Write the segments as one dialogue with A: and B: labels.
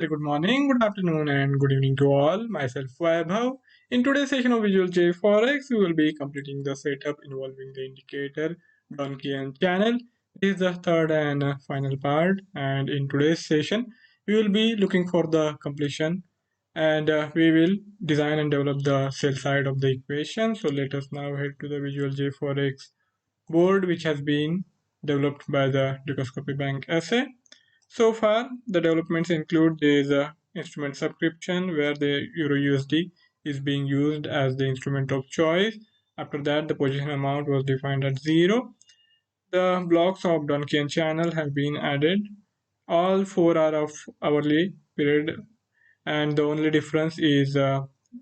A: Very good morning, good afternoon, and good evening to all. Myself, Vaibhav. In today's session of Visual JForex, we will be completing the setup involving the indicator, Donchian channel. This is the third and final part. And in today's session, we will be looking for the completion and we will design and develop the sell side of the equation. So let us now head to the Visual JForex board, which has been developed by the Dukascopy Bank SA. So far, the developments include this instrument subscription where the Euro USD is being used as the instrument of choice. After that, the position amount was defined at 0. The blocks of Donchian channel have been added. All four are of hourly period, and the only difference is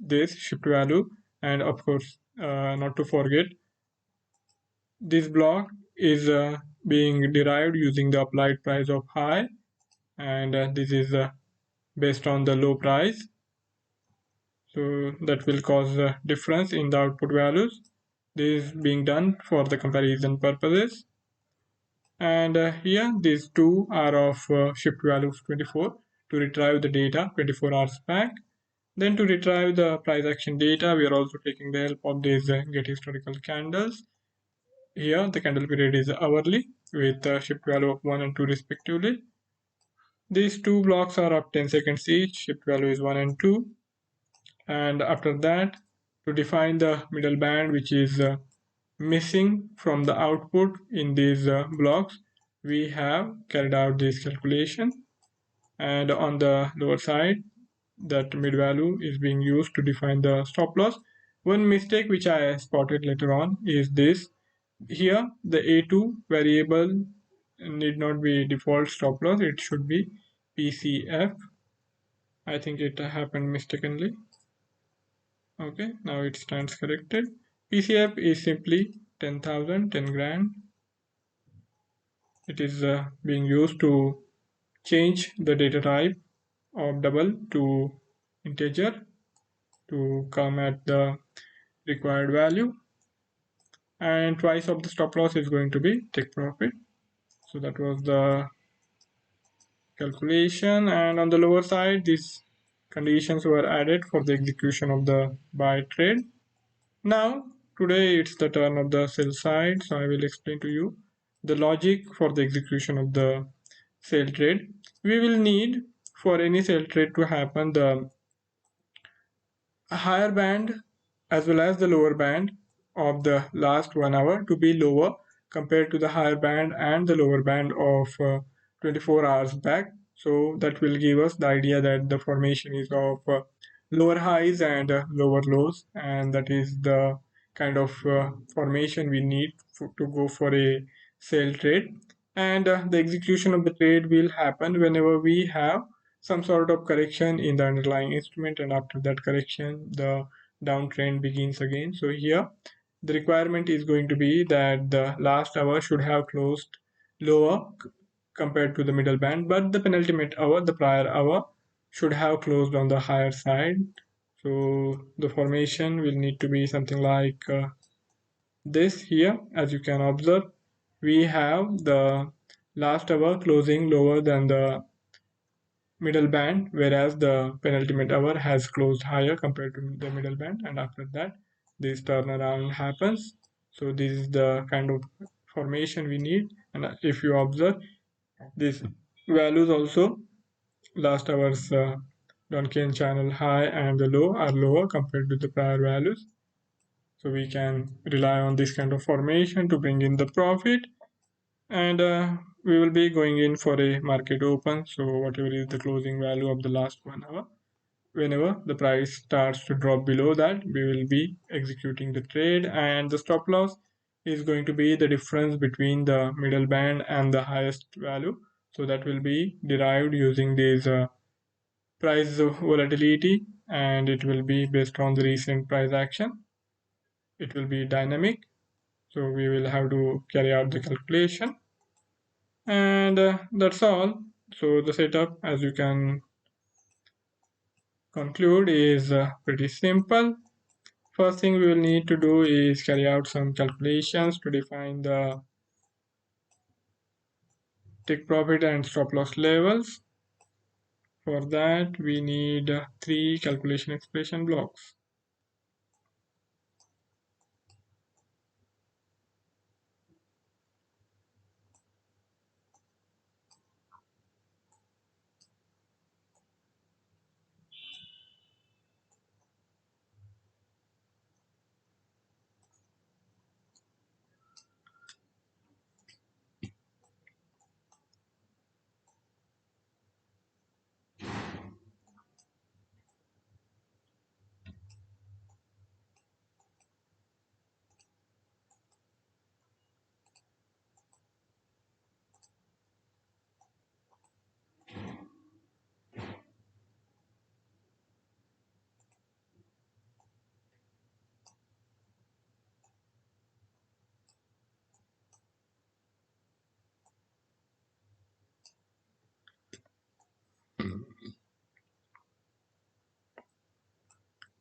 A: this shift value. And of course, not to forget, this block is being derived using the applied price of high, and this is based on the low price, so that will cause a difference in the output values. This is being done for the comparison purposes, and here these two are of shift value of 24 to retrieve the data 24 hours back. Then to retrieve the price action data, we are also taking the help of these get historical candles. Here the candle period is hourly with shift value of 1 and 2 respectively. These two blocks are of 10 seconds each, shift value is 1 and 2. And after that, to define the middle band which is missing from the output in these blocks, we have carried out this calculation, and on the lower side that mid value is being used to define the stop loss. One mistake which I spotted later on is this: here the A2 variable need not be default stop loss, it should be PCF. I think it happened mistakenly. Okay, now it stands corrected. PCF is simply 10,000, 10 grand. It is being used to change the data type of double to integer to come at the required value. And twice of the stop loss is going to be take profit. So that was the calculation. And on the lower side, these conditions were added for the execution of the buy trade. Now, today it's the turn of the sell side, so I will explain to you the logic for the execution of the sell trade. We will need for any sell trade to happen the higher band as well as the lower band of the last 1 hour to be lower compared to the higher band and the lower band of 24 hours back. So that will give us the idea that the formation is of lower highs and lower lows, and that is the kind of formation we need to go for a sell trade. And the execution of the trade will happen whenever we have some sort of correction in the underlying instrument, and after that correction the downtrend begins again. So here the requirement is going to be that the last hour should have closed lower compared to the middle band, but the penultimate hour, the prior hour, should have closed on the higher side. So the formation will need to be something like this. Here, as you can observe, we have the last hour closing lower than the middle band, whereas the penultimate hour has closed higher compared to the middle band, and after that this turnaround happens. So this is the kind of formation we need, and if you observe, these values also, last hour's Donchian channel high and the low are lower compared to the prior values. So we can rely on this kind of formation to bring in the profit, and we will be going in for a market open. So whatever is the closing value of the last 1 hour, whenever the price starts to drop below that, we will be executing the trade, and the stop loss is going to be the difference between the middle band and the highest value. So that will be derived using this price volatility, and it will be based on the recent price action. It will be dynamic, so we will have to carry out the calculation, and that's all. So the setup, as you can conclude, is pretty simple. First thing we will need to do is carry out some calculations to define the take profit and stop loss levels. For that, we need three calculation expression blocks.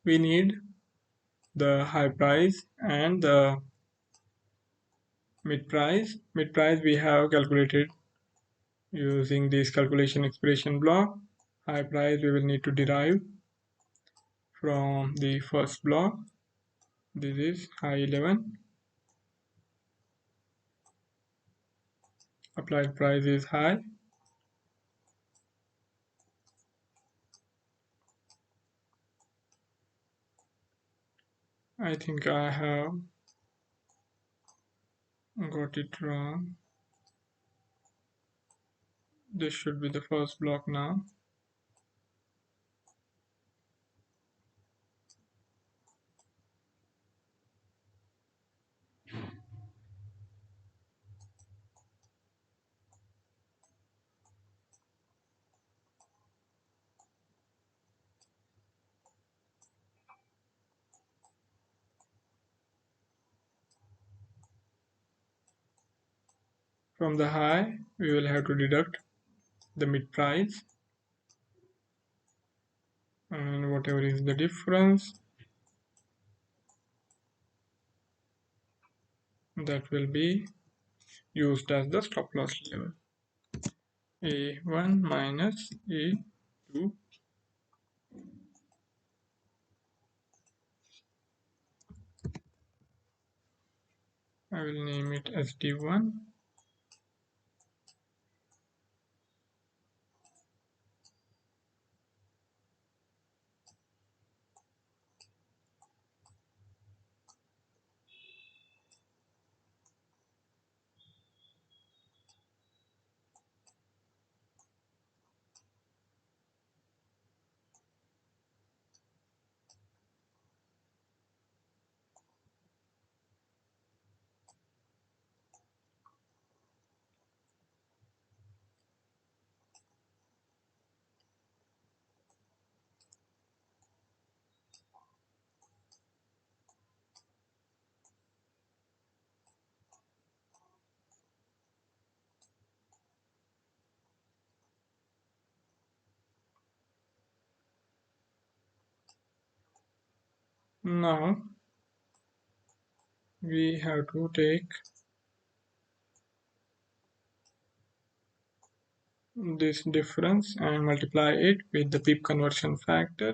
A: We need the high price and the mid price. Mid price we have calculated using this calculation expression block. High price we will need to derive from the first block. This is high 11. Applied price is high. I think I have got it wrong. This should be the first block now. From the high, we will have to deduct the mid price, and whatever is the difference, that will be used as the stop loss level. A1 minus A2. I will name it as D1. Now we have to take this difference and multiply it with the pip conversion factor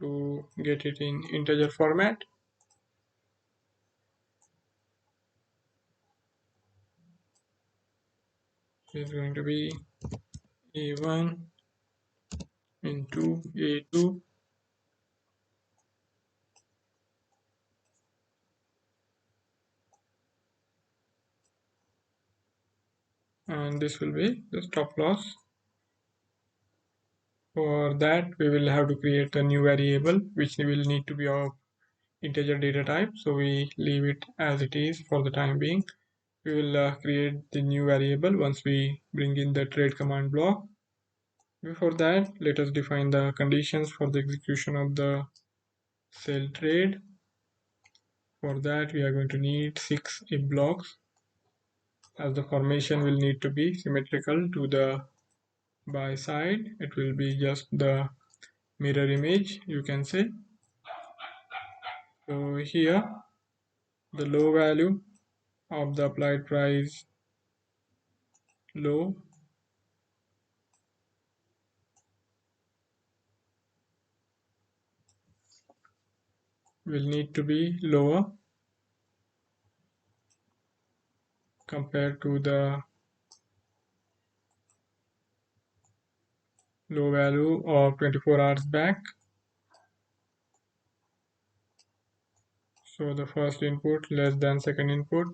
A: to get it in integer format. Is going to be A1 into A2 and this will be the stop loss. For that we will have to create a new variable which will need to be of integer data type, so we leave it as it is for the time being. We will create the new variable once we bring in the trade command block. Before that, let us define the conditions for the execution of the sell trade. For that we are going to need 6 if blocks, as the formation will need to be symmetrical to the buy side. It will be just the mirror image, you can say. So here the low value of the applied price, low, will need to be lower compared to the low value of 24 hours back. So the first input less than second input,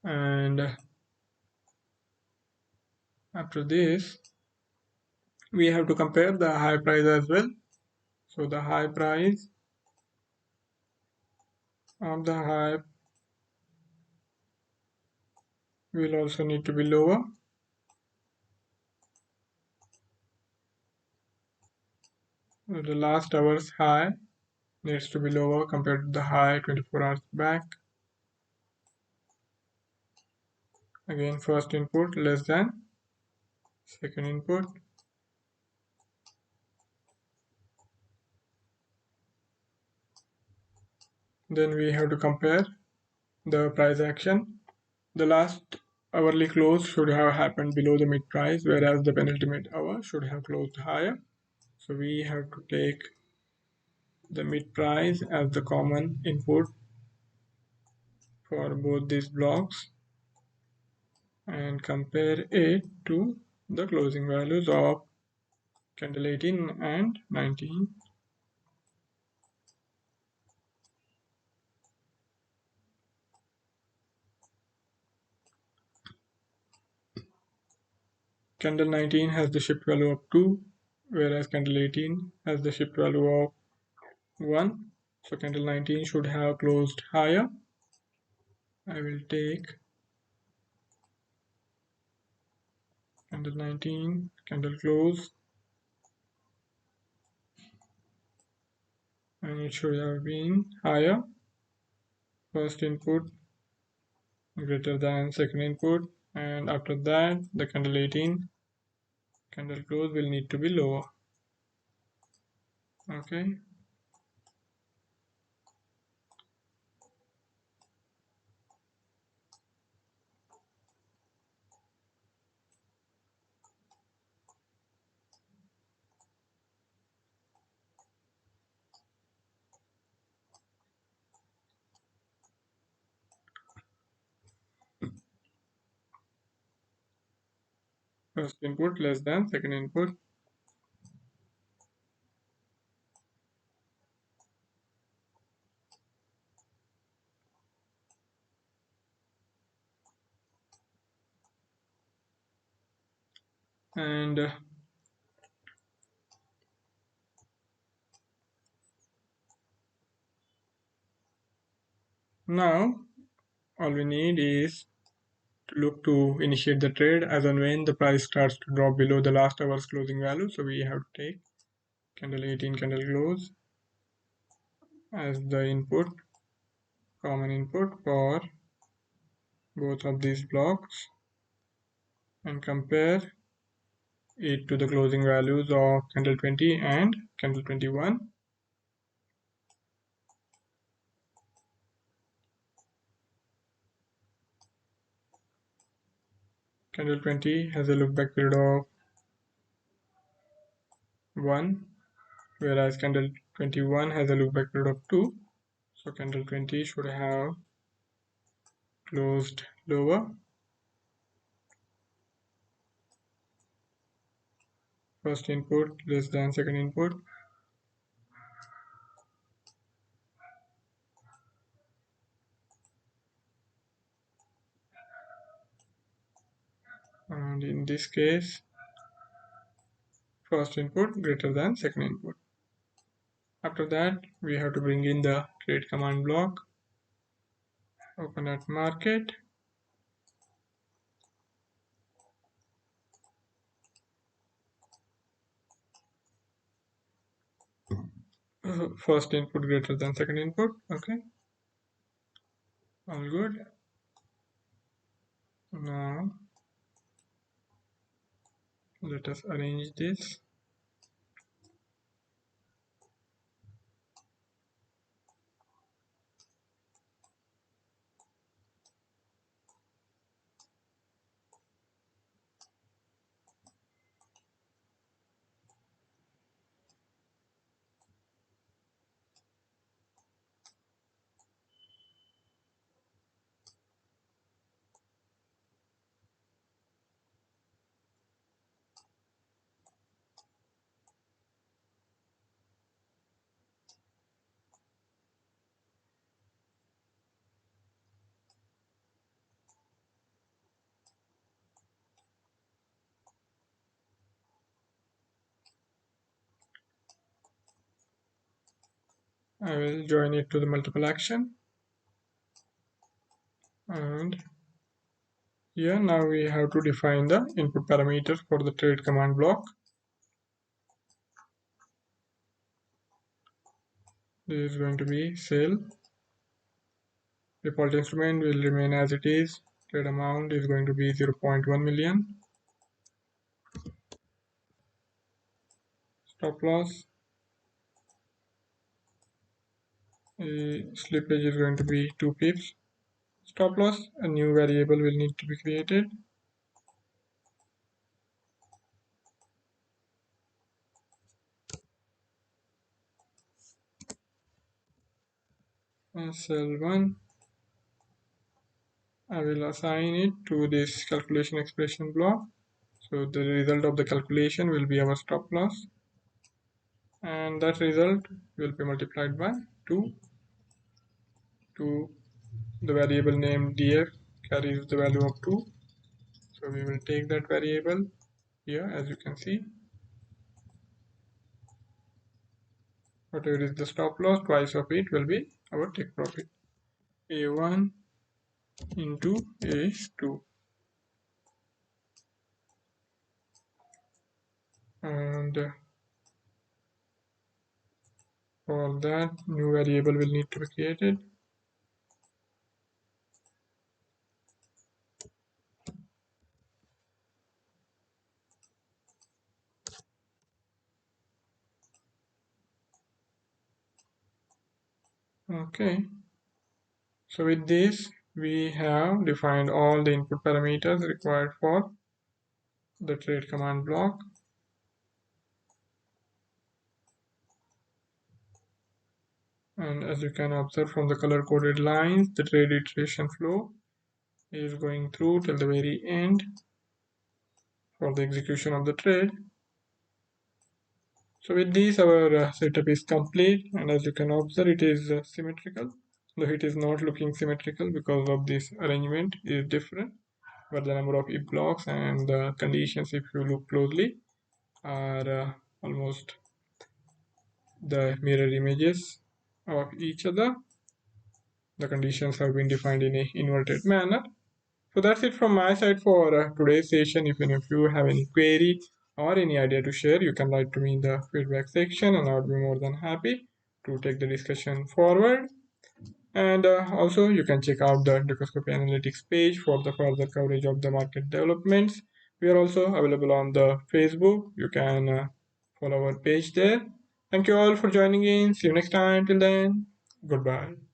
A: and after this we have to compare the high price as well. So the high price of the high will also need to be lower. So the last hour's high needs to be lower compared to the high 24 hours back. Again, first input less than second input. Then we have to compare the price action. The last hourly close should have happened below the mid price, whereas the penultimate hour should have closed higher. So we have to take the mid price as the common input for both these blocks and compare it to the closing values of candle 18 and 19. Candle 19 has the shift value of 2, whereas candle 18 has the shift value of 1. So candle 19 should have closed higher. I will take candle 19, candle close, and it should have been higher. First input greater than second input, and after that the candle 18 candle close will need to be lower. Okay. First input less than second input. And now all we need is to look to initiate the trade as and when the price starts to drop below the last hour's closing value. So we have to take candle 18 candle close as the input, common input for both of these blocks, and compare it to the closing values of candle 20 and candle 21. Candle 20 has a look back period of 1, whereas candle 21 has a look back period of 2. So candle 20 should have closed lower. First input less than second input. And in this case, first input greater than second input. After that, we have to bring in the create command block, open at market, first input greater than second input. Okay, all good. Now let us arrange this. I will join it to the multiple action, and here now we have to define the input parameters for the trade command block. This is going to be sell. Default instrument will remain as it is. Trade amount is going to be 0.1 million. Stop loss. Slippage is going to be 2 pips. Stop loss, a new variable will need to be created. SL1. I will assign it to this calculation expression block. So the result of the calculation will be our stop loss, and that result will be multiplied by 2 to the variable name df carries the value of 2. So we will take that variable here. As you can see, whatever is the stop loss, twice of it will be our take profit. A1 into A2, and for that new variable will need to be created. Okay, so with this we have defined all the input parameters required for the trade command block. And as you can observe from the color coded lines, the trade iteration flow is going through till the very end for the execution of the trade. So with this our setup is complete, and as you can observe it is symmetrical, though it is not looking symmetrical because of this arrangement is different, but the number of if blocks and the conditions, if you look closely, are almost the mirror images of each other. The conditions have been defined in a inverted manner. So that's it from my side for today's session. If any of you have any query or any idea to share, you can write to me in the feedback section, and I would be more than happy to take the discussion forward. And also you can check out the Dukascopy analytics page for the further coverage of the market developments. We are also available on the Facebook. You can follow our page there. Thank you all for joining in. See you next time. Till then, goodbye.